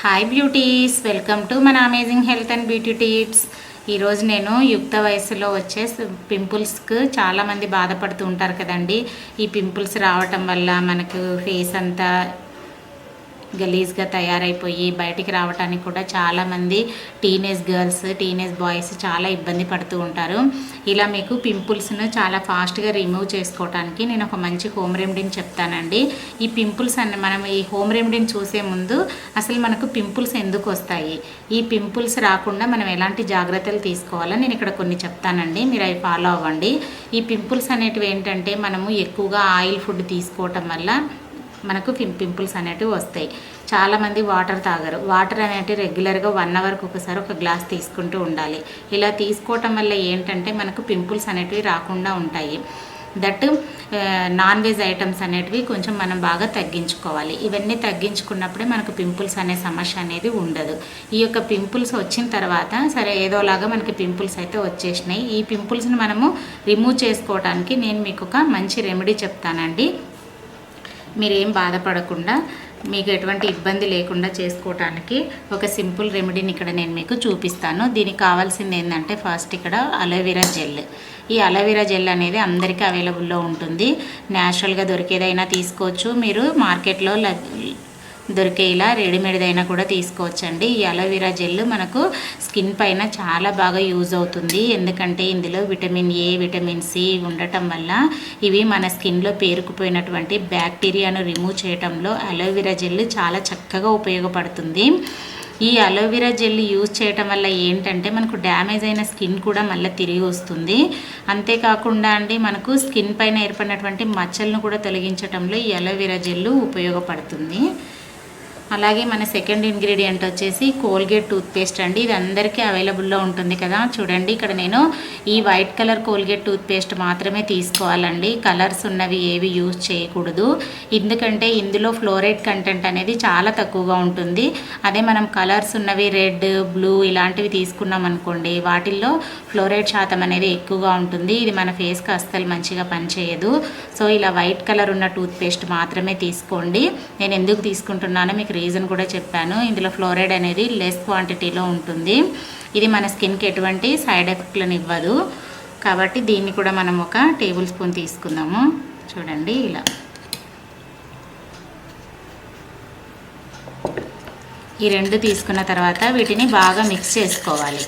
Hi beauties, welcome to మన amazing health and beauty tips. ఈరోజు నేను యుక్త వయసులో వచ్చే పింపుల్స్కి చాలామంది బాధపడుతూ ఉంటారు కదండి. ఈ పింపుల్స్ రావటం వల్ల మనకు ఫేస్ అంతా గలీజ్గా తయారైపోయి బయటికి రావడానికి కూడా చాలామంది టీనేజ్ గర్ల్స్, టీనేజ్ బాయ్స్ చాలా ఇబ్బంది పడుతూ ఉంటారు. ఇలా మీకు పింపుల్స్ను చాలా ఫాస్ట్గా రిమూవ్ చేసుకోవడానికి నేను ఒక మంచి హోమ్ రెమెడీని చెప్తానండి. ఈ పింపుల్స్ అన్న మనం ఈ హోమ్ రెమెడీని చూసే ముందు అసలు మనకు పింపుల్స్ ఎందుకు వస్తాయి, ఈ పింపుల్స్ రాకుండా మనం ఎలాంటి జాగ్రత్తలు తీసుకోవాలో నేను ఇక్కడ కొన్ని చెప్తానండి. మీరు అవి ఫాలో అవ్వండి. ఈ పింపుల్స్ అనేటివి ఏంటంటే మనము ఎక్కువగా ఆయిల్ ఫుడ్ తీసుకోవటం వల్ల మనకు పింపుల్స్ అనేటివి వస్తాయి. చాలామంది వాటర్ తాగరు. వాటర్ అనేటివి రెగ్యులర్గా 1 అవర్కి ఒకసారి ఒక గ్లాస్ తీసుకుంటూ ఉండాలి. ఇలా తీసుకోవటం వల్ల ఏంటంటే మనకు పింపుల్స్ అనేటివి రాకుండా ఉంటాయి. దట్ నాన్ వెజ్ ఐటమ్స్ అనేటివి కొంచెం మనం బాగా తగ్గించుకోవాలి. ఇవన్నీ తగ్గించుకున్నప్పుడే మనకు పింపుల్స్ అనే సమస్య అనేది ఉండదు. ఈ యొక్క పింపుల్స్ వచ్చిన తర్వాత సరే ఏదోలాగా మనకి పింపుల్స్ అయితే వచ్చేసినాయి. ఈ పింపుల్స్ని మనము రిమూవ్ చేసుకోవడానికి నేను మీకు ఒక మంచి రెమెడీ చెప్తానండి. మీరేం బాధపడకుండా, మీకు ఎటువంటి ఇబ్బంది లేకుండా చేసుకోవటానికి ఒక సింపుల్ రెమెడీని ఇక్కడ నేను మీకు చూపిస్తాను. దీనికి కావాల్సింది ఏంటంటే ఫస్ట్ ఇక్కడ అలోవెరా జెల్. ఈ అలోవెరా జెల్ అనేది అందరికీ అవైలబుల్లో ఉంటుంది. న్యాచురల్గా దొరికేదైనా తీసుకోవచ్చు, మీరు మార్కెట్లో దొరికే ఇలా రెడీమేడ్దైనా కూడా తీసుకోవచ్చండి. ఈ అలోవెరా జెల్ మనకు స్కిన్ పైన చాలా బాగా యూజ్ అవుతుంది. ఎందుకంటే ఇందులో విటమిన్ ఏ, విటమిన్ సి ఉండటం వల్ల ఇవి మన స్కిన్లో పేరుకుపోయినటువంటి బ్యాక్టీరియాను రిమూవ్ చేయడంలో అలోవెరా జెల్ చాలా చక్కగా ఉపయోగపడుతుంది. ఈ అలోవెరా జెల్ యూజ్ చేయటం వల్ల ఏంటంటే మనకు డ్యామేజ్ అయిన స్కిన్ కూడా మళ్ళీ తిరిగి వస్తుంది. అంతేకాకుండా అండి మనకు స్కిన్ పైన ఏర్పడినటువంటి మచ్చలను కూడా తొలగించడంలో ఈ అలోవెరా జెల్ ఉపయోగపడుతుంది. అలాగే మన సెకండ్ ఇంగ్రీడియంట్ వచ్చేసి కోల్గేట్ టూత్పేస్ట్ అండి. ఇది అందరికీ అవైలబుల్లో ఉంటుంది కదా. చూడండి ఇక్కడ నేను ఈ వైట్ కలర్ కోల్గేట్ టూత్పేస్ట్ మాత్రమే తీసుకోవాలండి. కలర్స్ ఉన్నవి ఏవి యూజ్ చేయకూడదు. ఎందుకంటే ఇందులో ఫ్లోరైడ్ కంటెంట్ అనేది చాలా తక్కువగా ఉంటుంది. అదే మనం కలర్స్ ఉన్నవి రెడ్, బ్లూ ఇలాంటివి తీసుకున్నాం అనుకోండి, వాటిల్లో ఫ్లోరైడ్ శాతం అనేది ఎక్కువగా ఉంటుంది. ఇది మన ఫేస్కి అస్సలు మంచిగా పనిచేయదు. సో ఇలా వైట్ కలర్ ఉన్న టూత్పేస్ట్ మాత్రమే తీసుకోండి. నేను ఎందుకు తీసుకుంటున్నానో మీకు రీజన్ కూడా చెప్పాను. ఇందులో ఫ్లోరైడ్ అనేది లెస్ క్వాంటిటీలో ఉంటుంది. ఇది మన స్కిన్కి ఎటువంటి సైడ్ ఎఫెక్ట్లను ఇవ్వదు. కాబట్టి దీన్ని కూడా మనం ఒక టేబుల్ స్పూన్ తీసుకుందాము. చూడండి ఇలా ఈ రెండు తీసుకున్న తర్వాత వీటిని బాగా మిక్స్ చేసుకోవాలి.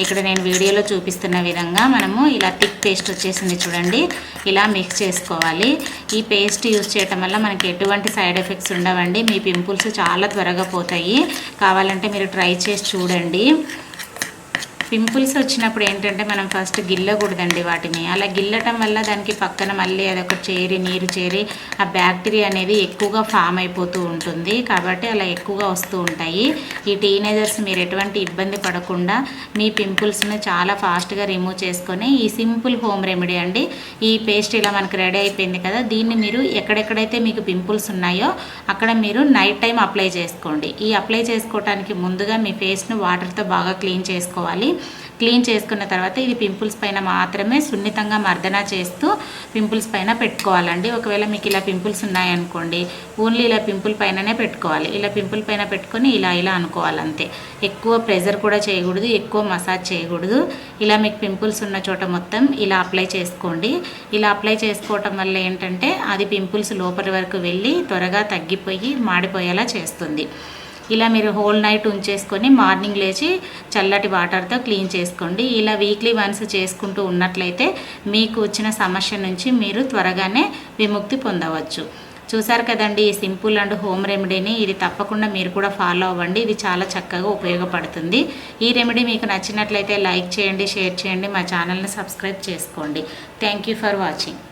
ఇక్కడ నేను వీడియోలో చూపిస్తున్న విధంగా మనము ఇలా థిక్ పేస్ట్ వచ్చేసింది చూడండి, ఇలా మిక్స్ చేసుకోవాలి. ఈ పేస్ట్ యూజ్ చేయటం వల్ల మనకి ఎటువంటి సైడ్ ఎఫెక్ట్స్ ఉండవండి. మీ పింపుల్స్ చాలా త్వరగా పోతాయి. కావాలంటే మీరు ట్రై చేసి చూడండి. పింపుల్స్ వచ్చినప్పుడు ఏంటంటే మనం ఫస్ట్ గిల్లకూడదండి వాటిని. అలా గిల్లటం వల్ల దానికి పక్కన మళ్ళీ అదొక నీరు చేరి ఆ బ్యాక్టీరియా అనేది ఎక్కువగా ఫామ్ అయిపోతూ ఉంటుంది. కాబట్టి అలా ఎక్కువగా వస్తూ ఉంటాయి. ఈ టీనేజర్స్ మీరు ఎటువంటి ఇబ్బంది పడకుండా మీ పింపుల్స్ని చాలా ఫాస్ట్గా రిమూవ్ చేసుకొని ఈ సింపుల్ హోమ్ రెమెడీ అండి. ఈ పేస్ట్ ఇలా మనకు రెడీ అయిపోయింది కదా, దీన్ని మీరు ఎక్కడెక్కడైతే మీకు పింపుల్స్ ఉన్నాయో అక్కడ మీరు నైట్ టైం అప్లై చేసుకోండి. ఈ అప్లై చేసుకోవడానికి ముందుగా మీ ఫేస్ను వాటర్తో బాగా క్లీన్ చేసుకోవాలి. క్లీన్ చేసుకున్న తర్వాత ఇది పింపుల్స్ పైన మాత్రమే సున్నితంగా మర్దన చేస్తూ పింపుల్స్ పైన పెట్టుకోవాలండి. ఒకవేళ మీకు ఇలా పింపుల్స్ ఉన్నాయనుకోండి, ఓన్లీ ఇలా పింపుల్ పైననే పెట్టుకోవాలి. ఇలా పింపుల్ పైన పెట్టుకొని ఇలా ఇలా అనుకోవాలి అంతే. ఎక్కువ ప్రెజర్ కూడా చేయకూడదు, ఎక్కువ మసాజ్ చేయకూడదు. ఇలా మీకు పింపుల్స్ ఉన్న చోట మొత్తం ఇలా అప్లై చేసుకోండి. ఇలా అప్లై చేసుకోవటం వల్ల ఏంటంటే అది పింపుల్స్ లోపలి వరకు వెళ్ళి త్వరగా తగ్గిపోయి మాడిపోయేలా చేస్తుంది. ఇలా మీరు హోల్ నైట్ ఉంచేసుకొని మార్నింగ్ లేచి చల్లటి వాటర్తో క్లీన్ చేసుకోండి. ఇలా వీక్లీ వన్స్ చేసుకుంటూ ఉన్నట్లయితే మీకు వచ్చిన సమస్య నుంచి మీరు త్వరగానే విముక్తి పొందవచ్చు. చూసారు కదండి ఈ సింపుల్ అండ్ హోమ్ రెమెడీని. ఇది తప్పకుండా మీరు కూడా ఫాలో అవ్వండి. ఇది చాలా చక్కగా ఉపయోగపడుతుంది. ఈ రెమెడీ మీకు నచ్చినట్లయితే లైక్ చేయండి, షేర్ చేయండి, మా ఛానల్ని సబ్స్క్రైబ్ చేసుకోండి. Thank you for watching.